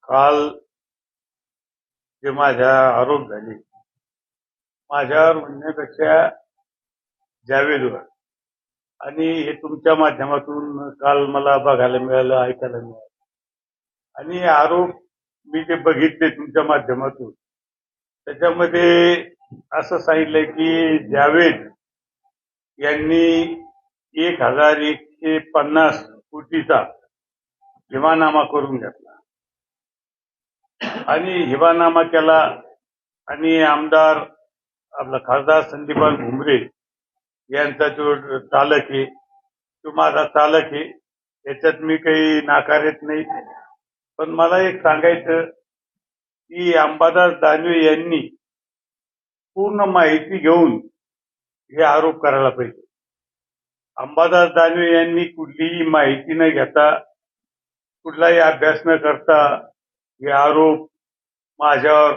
काल जे माझ्या आरोप झाले माझ्यावर म्हणण्यापेक्षा जावेदवर आणि हे तुमच्या माध्यमातून काल मला बघायला मिळालं, ऐकायला मिळालं आणि हे आरोप मी जे बघितले तुमच्या माध्यमातून त्याच्यामध्ये असं सांगितलंय की जावेद यांनी 1150 कोटीचा हिवानामा करून घेतला आणि हिवानामा केला आणि आमदार आपला खासदार संदीपान भुमरे यांचा जो चालक आहे तो माझा चालक आहे, याच्यात मी काही नाकारत नाही. पण मला एक सांगायचं की अंबादास दानवे यांनी पूर्ण माहिती घेऊन हे आरोप करायला पाहिजे. अंबादास दानवे यांनी कुठलीही माहिती न घेता, कुठलाही अभ्यास न करता हे आरोप माझ्यावर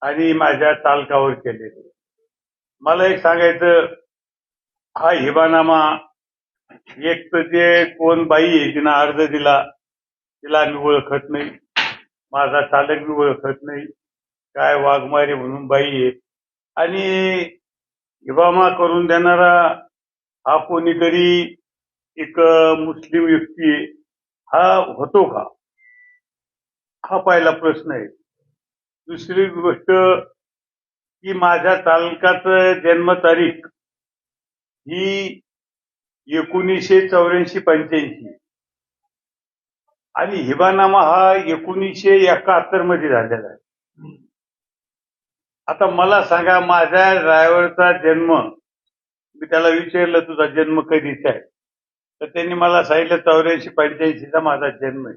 आणि माझ्या चालकावर केले. मला एक सांगायचं, हा हिबानामा एक तर जे कोण बाई आहे तिनं अर्ज दिला तिला मी ओळखत नाही, माझा चालक मी ओळखत नाही, काय वाघमारे म्हणून बाई आहे आणि हिबामा करून देणारा हा कोणीतरी एक मुस्लिम व्यक्ती आहे, हा होतो का? हा पहिला प्रश्न आहे. दुसरी गोष्ट की माझ्या चालकाचं जन्मतारीख ही 1984-85 आणि हिबानामा हा 1971 मध्ये झालेला आहे. आता मला सांगा, माझ्या ड्रायव्हरचा जन्म, मी त्याला विचारलं तुझा जन्म कधीचा आहे, तर त्यांनी मला सांगितलं 84-85 माझा जन्म आहे.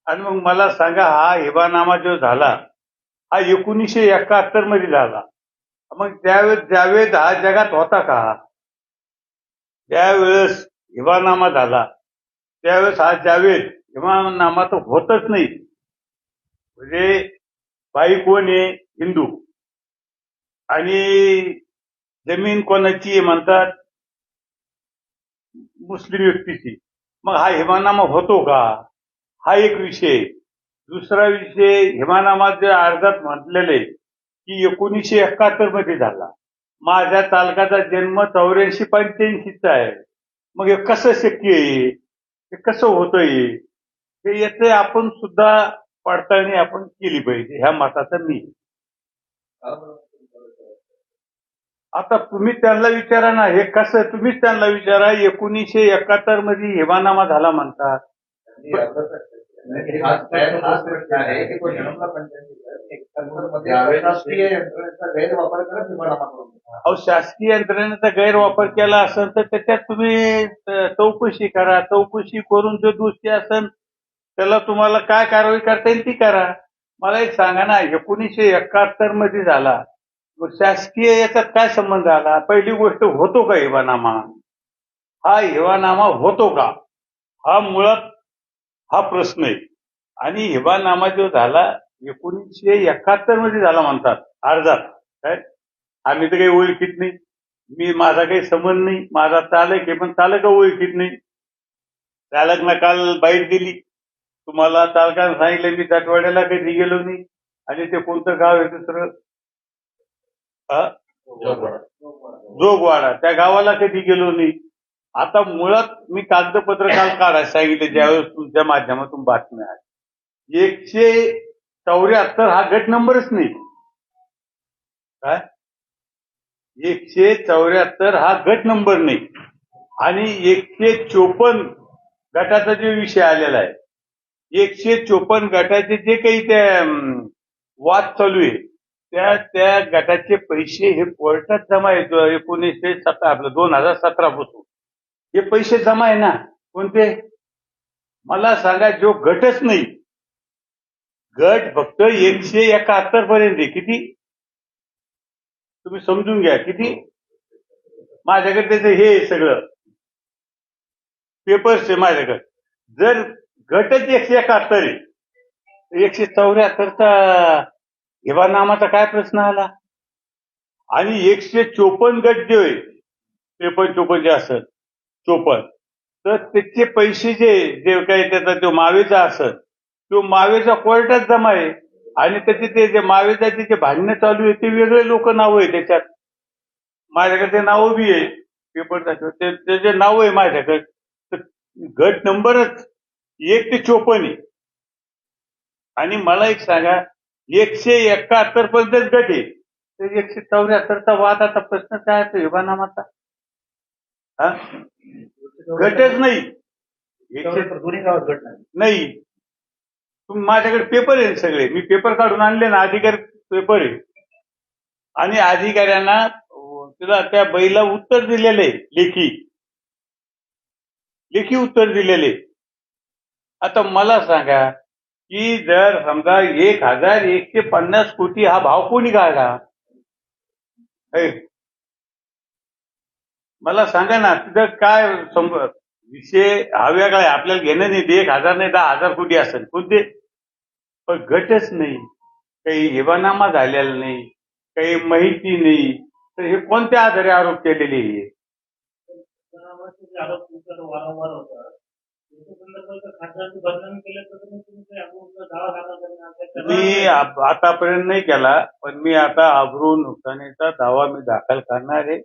आणि मग मला सांगा, हा हिबानामा जो झाला हा 1971 मध्ये झाला. मग त्यावेळेस जावेद हा जगात होता का? त्यावेळेस हिबानामा झाला त्यावेळेस हा जावेद हिबानामा तर होतच नाही. म्हणजे बाई कोण आहे? हिंदू. आणि जमीन कोणाची आहे म्हणतात? मुस्लिम व्यक्तीची. मग हा हिबानामा होतो का? हा एक विषय. दुसरा विषय, हिबानामा जे अर्जात म्हटलेले की 1971 मध्ये झाला. माझ्या चालकाचा जन्म 84-85 आहे. मग हे कसं शक्य आहे? हे कसं होतंय? हे याचे आपण सुद्धा पडताळणी आपण केली पाहिजे, ह्या मताचा मी. आता तुम्ही त्यांना विचारा ना, हे कसं, तुम्हीच त्यांना विचारा. 1971 मध्ये हिबानामा झाला म्हणतात. अहो, शासकीय यंत्रणेचा गैरवापर केला असेल तर त्याच्यात तुम्ही चौकशी करा. चौकशी करून जो दोषी असेल त्याला तुम्हाला काय कारवाई करता येईल ती करा. मला एक सांगा ना, 1971 मध्ये झाला, मग शासकीय याच्यात काय संबंध आला? पहिली गोष्ट, होतो का हिबानामा? हा हिबानामा होतो का? हा मुळात हा प्रश्न आहे. आणि हिबानामा जो झाला 1971 मध्ये झाला म्हणतात अर्जात. काय आम्ही तर काही ओळखीत नाही, मी माझा काही संबंध नाही, माझा चालक आहे पण चालक ओळखीत नाही. चालकना काल बाईट दिली, तुम्हाला चालकानं सांगितलं मी जाटवाड्याला कधी गेलो नाही आणि ते कोणतं गाव आहे दुसरं, जोगवाडा, त्या गावाला कधी गेलो नाही. आता मुळात मी कागदपत्र काल काढायला सांगितले ज्यावेळेस तुमच्या माध्यमातून बातम्या आल्या. 174 हा गट नंबरच नाही. काय 174 हा गट नंबर नाही आणि 154 गटाचा जो विषय आलेला आहे, 154 गटाचे जे काही त्या वाद चालू आहे त्या गटाचे पैसे हे कोर्टात जमा आहे. 2017 पासून हे पैसे जमा आहे ना. कोणते? मला सांगा, जो गटच नाही, गट फक्त 171 पर्यंत आहे. किती तुम्ही समजून घ्या, किती? माझ्याकडे त्याचं हे सगळं पेपर्स आहे माझ्याकडे. जर गटच 171 आहे, 174चा हिबानामाचा काय प्रश्न आला? आणि 154 गट जे आहे, 53-54 जे असत 54, तर त्याचे पैसे जे काही त्याचा जो मावेचा असत तो मावेचा कोर्टात जमा आहे आणि त्याचे ते जे मावेजाचे जे भांडणं चालू आहे ते वेगळे लोक नाव आहे त्याच्यात. माझ्याकडे ते नाव बी आहे पेपर त्याचे नाव आहे माझ्याकडे. तर गट नंबरच 1 ते 54 आहे. आणि मला एक सांगा 171 पर्यंतच गट आहे तर 174चा वाद आता प्रश्न काय आहे योगानामाचा हा गटच नाही. दोन्ही गावात गट नाही. नाही तुम्ही माझ्याकडे पेपर आहे सगळे मी पेपर काढून आणले ना अधिकारी पेपर आहे आणि अधिकाऱ्यांना तुला त्या बैला उत्तर दिलेले लेखी लेखी उत्तर दिलेले. आता मला सांगा की जर समजा 1150 कोटी हा भाव कोणी काढला हे, मला सांगा ना तिथं काय विषय हा वेगळा आहे आपल्याला घेणं नाही ते 1000 नाही 10,000 कोटी असेल कोणते पण गटच नाही काही हेवानामा झालेला नाही काही माहिती नाही तर हे कोणत्या आधारे आरोप केलेले आहे. वारंवार होता बदनामी मी आतापर्यंत नाही केला पण मी आता अब्रू नुकसानीचा दावा मी दाखल करणार आहे.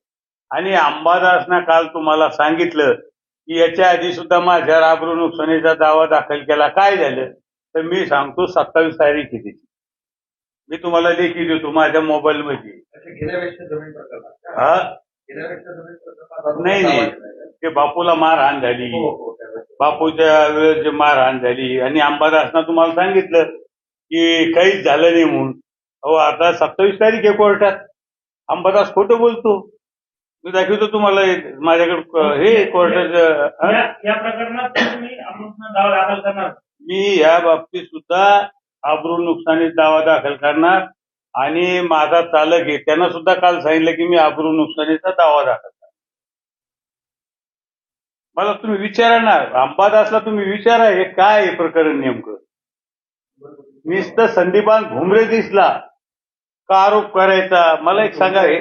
आणि अंबादासना काल तुम्हाला सांगितलं की याच्या आधी सुद्धा माझ्यावर अब्रू नुकसानीचा दावा दाखल केला काय झालं तर मी सांगतो 27 तारीख आहे त्याची मी तुम्हाला देखील देतो माझ्या मोबाईल मध्ये. हा नाही नाही ते बापूला मारहाण झाली बापूच्या वेळेस जे मारहाण झाली आणि अंबादासना तुम्हाला सांगितलं की काहीच झालं नाही म्हणून. अहो आता 27 तारीख आहे कोर्टात अंबादास खोटं बोलतो मी दाखवतो तुम्हाला माझ्याकडे हे कोर्टाचं या प्रकरणात तुम्ही दावा दाखल करणार. मी या बाबतीत सुद्धा अब्रू नुकसानीचा दावा दाखल करणार आणि माझा चालक आहे त्यांना सुद्धा काल सांगितलं की मी अब्रू नुकसानीचा दावा दाखल करणार. मला तुम्ही विचारा ना अंबादासला तुम्ही विचारा हे काय आहे प्रकरण नेमकं. नुसतं संदीपान भुमरे दिसला का आरोप करायचा मला एक सांगा हे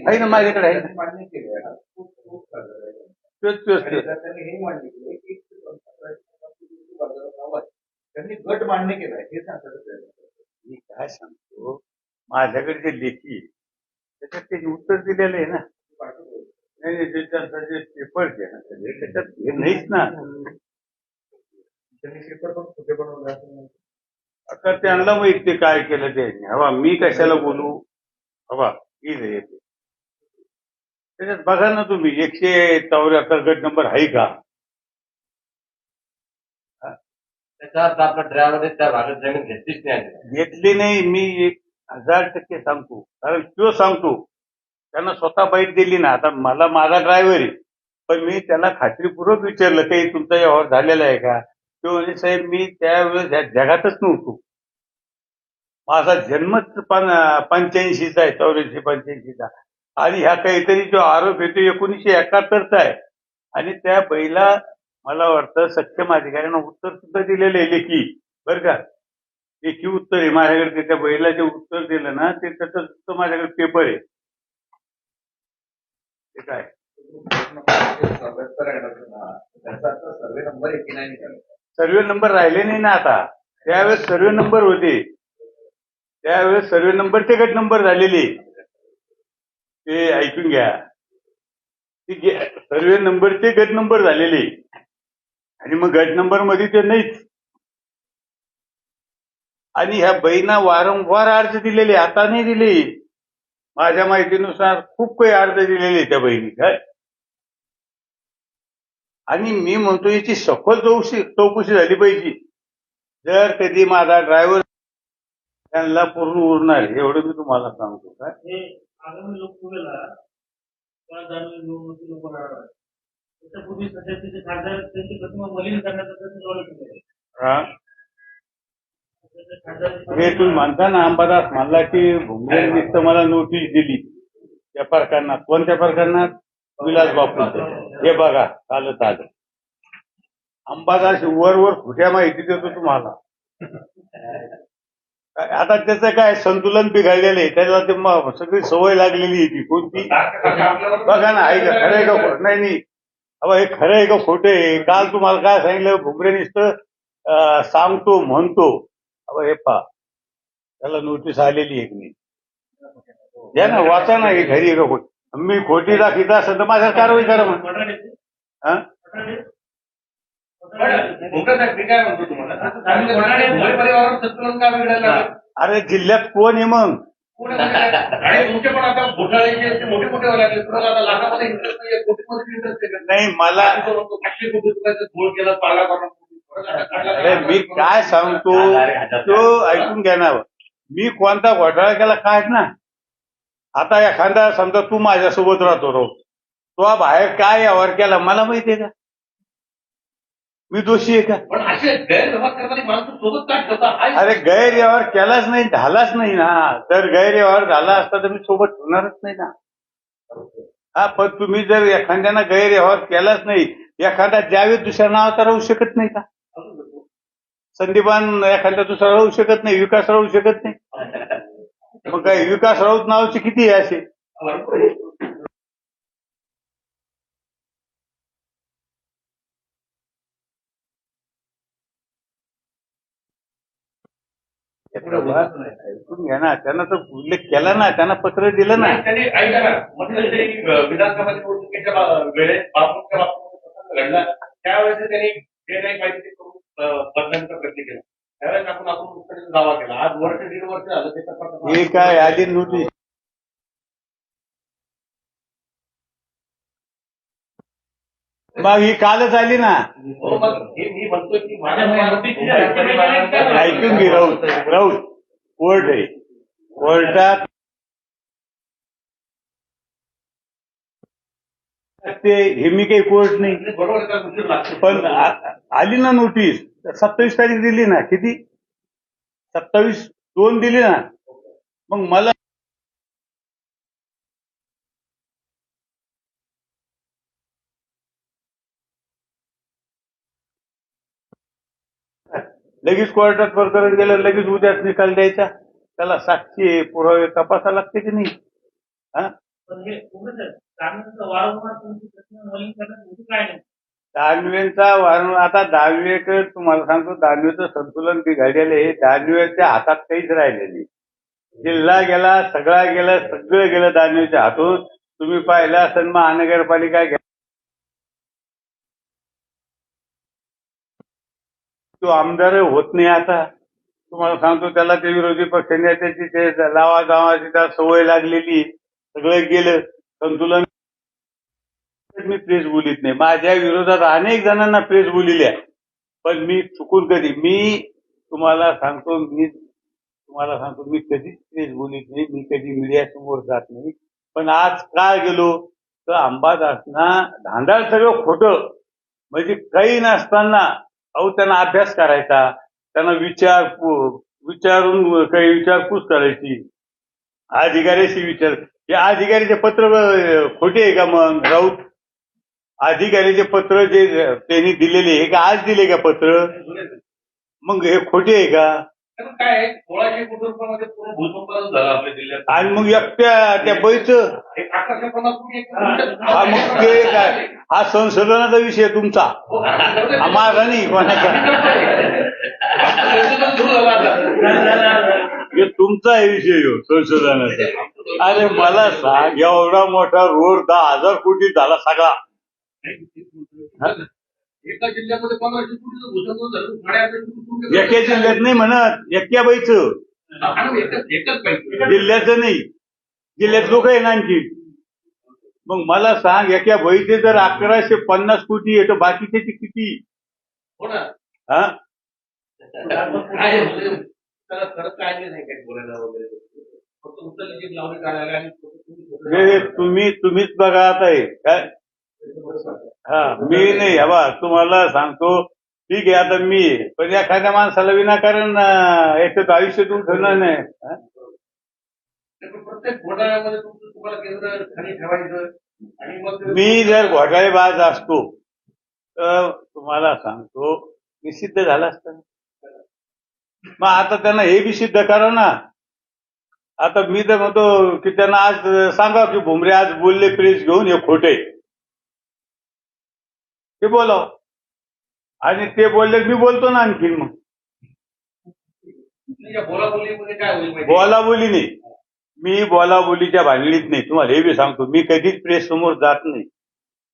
आहे ना माझ्याकडे आहे त्यांनी गट मान्य केलाय हे सांगतात. मी काय सांगतो माझ्याकडे जे लेखी त्याच्यात ते उत्तर दिलेलं आहे ना. नाही त्याच्यात जे पेपर आहे ना त्याच्यात हे नाहीच ना. त्यांनी पेपर पण खोटे बनवले आता त्यांना माहित ते काय केलं ते हवा मी कशाला बोलू हवा येते त्याच्यात बघा ना तुम्ही 174 गट नंबर आहे का. त्याचा अर्थ आपला ड्रायव्हर त्या भागात जमीन घेतलीच नाही. घेतली नाही मी 1000% सांगतो कारण तो सांगतो त्यांना स्वतः बाईट दिली ना. आता मला माझा ड्रायव्हर आहे पण मी त्याला खात्रीपूर्वक विचारलं काही तुमचा व्यवहार झालेला आहे का. तो म्हणजे साहेब मी त्यावेळेस ह्या जगातच नव्हतो माझा जन्मच 85चा आहे 84-85चा आणि ह्या काहीतरी जो आरोप येतो 1971चा आहे. आणि त्या बैला मला वाटतं सक्षम अधिकाऱ्यांना उत्तर सुद्धा दिलेलं आहे लेखी बरं का. लेखी उत्तर आहे माझ्याकडे त्या बैला जे उत्तर दिलं ना ते त्याचं माझ्याकडे पेपर आहे ते काय सर्वे नंबर राहिले नाही ना. आता त्यावेळेस सर्वे नंबर होते त्यावेळेस सर्वे नंबरचे गट नंबर झालेले ते ऐकून घ्या सर्वे नंबरचे गट नंबर झालेले आणि मग गट नंबर मध्ये ते नाहीच. आणि ह्या बहिणा वारंवार अर्ज दिलेले आता नाही दिले माझ्या माहितीनुसार खूप काही अर्ज दिलेले त्या बहिणी काय. आणि मी म्हणतो याची सखोल चौकशी झाली पाहिजे. जर कधी माझा ड्रायव्हर त्यांना पूर्ण उरणार एवढं मी तुम्हाला सांगतो काय. आगामी लोकसभेला त्याच्यापूर्वी सध्याचे खासदार त्यांची प्रतिमा मलिन करण्याचा प्रयत्न हे तुम्ही म्हणता ना अंबादास म्हणला की भुमरे मला नोटीस दिली त्या प्रकरणात कोणत्या प्रकरणात विलास बापू हे बघा चालत आलं. अंबादास वर खोट्या माहिती देतो तुम्हाला आता त्याचं काय संतुलन बिघडलेलं आहे, त्याला ते सगळी सवय लागलेली आहे ती कोणती. बघा ना, आहे का खरं आहे का खोटं? नाही नाही, अबा हे खरं आहे का खोटं आहे? काल तुम्हाला काय सांगितलं, भुमरे नुसतं सांगतो म्हणतो. अबा हे पहा, त्याला नोटीस आलेली आहे की नाही, द्या ना, वाचा ना, हे खरी आहे का खोटी. मी खोटी दाखवित असेल तर माझ्यावर कारवाई करा म्हणून. हा? भुमरे साहेब, मी काय म्हणतो तुम्हाला, भुमरे परिवारावर संतुलन का बिघडायला लागलं? अरे जिल्ह्यात कोण आहे मग? आणि तुमचे पण आता घोटाळे मोठे मोठे व्हायला लागले, तुम्हाला आता लाखामध्ये इंटरेस्ट नाही, कोटीमध्ये इंटरेस्ट आहे. नाही मला, 500 कोटी रुपयाचा घोळ केला, पाडला अरे मी काय सांगतो तो ऐकून घ्या ना. मी कोणता घोटाळा केला काय ना. आता एखादा समजा तू माझ्यासोबत राहतो रो, तो बाहेर काय व्यवहार केला मला माहितीये का? मी दोषी आहे का? पण असे गैरव्यवहार करणारी माणसं सोबत काय ठेवतात? अरे गैरव्यवहार केलाच नाही, झालाच नाही ना. जर गैरव्यवहार झाला असता तर मी सोबत ठेवणारच नाही ना. हा, पण तुम्ही जर एखाद्यानं गैरव्यवहार केलाच नाही, एखादा जावेद दुसऱ्या नावाचा राहू शकत नाही का? संदीपान एखादा दुसरा राहू शकत नाही, विकास राहू शकत नाही. मग काय विकास राऊत नावाचे किती आहे असे? ऐकून घ्या ना, त्यांना तर उल्लेख केला ना, त्यांना पत्र दिलं ना. त्यांनी ऐका ना, म्हटलं तरी विधानसभा निवडणुकीच्या वेळेस बापूंच्या बाबतीत घडला, त्यावेळेस त्यांनी जे काही पाहिजे ते करून बदलण्याचा प्रयत्न केला. त्यावेळेस आपण दावा केला. आज वर्ष 1.5 वर्ष झालं त्याचा हे काय आली नोटीस? मग ही कालच आली ना. मी म्हणतोय की माझ्या ऐकून घे, राऊत राऊत कोर्ट आहे, कोर्टात ते हे मी काही कोर्ट नाही. बरोबर, पण आली ना नोटीस, 27 तारीख दिली ना. किती? 27/2 दिली ना. मग मला लगेच कोर्टात प्रकरण गेलं, लगेच उद्याच निकाल द्यायचा. त्याला साक्षी पुरावे तपासा लागते की नाही? हा, दानवेंचा वारंवार, आता दानवेकर तुम्हाला सांगतो, दानवेचं संतुलन बिघडलेलं आहे. दानवेच्या हातात काहीच राहिलेली. जिल्हा गेला, सगळा गेला, सगळं गेलं दानवेच्या हातून. तुम्ही पाहिलं असेल महानगरपालिका तो आमदार होत नाही आता. तुम्हाला सांगतो, त्याला ते विरोधी पक्ष नेत्याची ते लावा जावाची त्या सवय लागलेली, सगळं गेलं संतुलन. मी प्रेस बोलीत नाही, माझ्या विरोधात अनेक जणांना प्रेस बोलिल्या, पण मी चुकून कधी, मी तुम्हाला सांगतो, मी कधीच प्रेस बोलीत नाही, मी कधी मीडिया समोर जात नाही. पण आज काय गेलो तर अंबादासना धांदाळ सगळं खोटं, म्हणजे काही नसताना अहो त्यांना अभ्यास करायचा, त्यांना विचारून काही विचारपूस करायची, अधिकाऱ्याशी विचार. या अधिकाऱ्याचे पत्र खोटे आहे का मग राऊत? अधिकाऱ्याचे पत्र जे त्यांनी दिलेले आहे का, आज दिले का पत्र? मग हे खोटे आहे का? काय 1600 कोटी रुपयामध्ये पूर्ण भूसंपादन झालं आपल्या जिल्ह्यात, आणि मग एकट्या त्या बैचं 1850 कोटी. हा, मग ते काय, हा संशोधनाचा विषय तुमचा, माझा नाही कोणाचा. हे तुमचा आहे विषय हो संशोधनाचा. अरे मला सांग, एवढा मोठा रोड 10,000 कोटी झाला सगळा. एका जिल्ह्यामध्ये 1500 कोटीचं भूसंपादन झालं, 8,500 कोटी. एका जिल्ह्यात नाही म्हणत, एक्या बाईचं, जिल्ह्याचं नाही. जिल्ह्यात लोक आहे ना आणखी. मग मला सांग, एका बाईचे जर 1150 कोटी आहे तर बाकीचे किती? हो ना. हा, खरंच काय नाही काही बोलायला वगैरे, फक्त उत्तर लावणी काढायला आणि तुम्हीच बघा आता हे काय. हा, मी नाही. हवा तुम्हाला सांगतो, ठीक आहे, आता मी, पण एखाद्या माणसाला विनाकारण याच्यात आयुष्यात उठवणार नाही. प्रत्येक घोटाळ्यामध्ये तुम्हाला केंद्र खाली ठेवायचं, आणि मग मी जर घोटाळेबाज असतो तर तुम्हाला सांगतो निषिद्ध झाला असता. मग आता त्यांना हे बी सिद्ध करा ना. आता मी तर म्हणतो की त्यांना आज सांगा की भुमरे आज बोलले प्रेस घेऊन हे खोटे, ते बोलाव. आणि ते बोलले मी बोलतो ना आणखीन. मग या बोलाबोलीमध्ये काय होईल माहिती आहे? बोलाबोली नाही, मी बोलाबोलीच्या भानगडीत नाही. तुम्हाला हे बी सांगतो, मी कधीच प्रेस समोर जात नाही.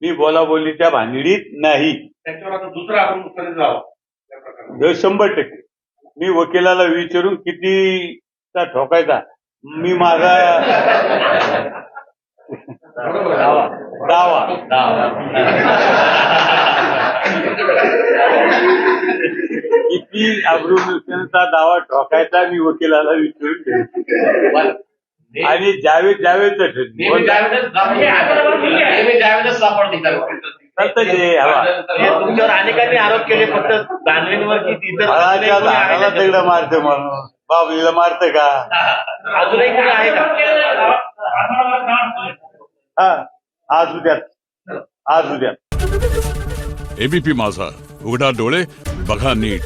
मी बोलाबोलीच्या भानगडीत नाही. त्याच्यावर आता दुसरा आपण उत्तर जावं त्या प्रकारे. हे 100%. मी वकिलाला विचारून कितीचा ठोकायचा, मी माझा बरोबर दावा किती अब्रुनुसेनचा दावा ठोकायचा मी वकिलाला विचारून ठेवतो. आणि जावेद तुमच्यावर अनेकांनी आरोप केले, फक्त दानवेंवर की इतर झाडाला तिकडं मारते म्हणून बाबलीला मारते का? अजूनही कोणी आहे का? हा, आज उद्या एबीपी माझा, उघडा डोळे बघा नीट.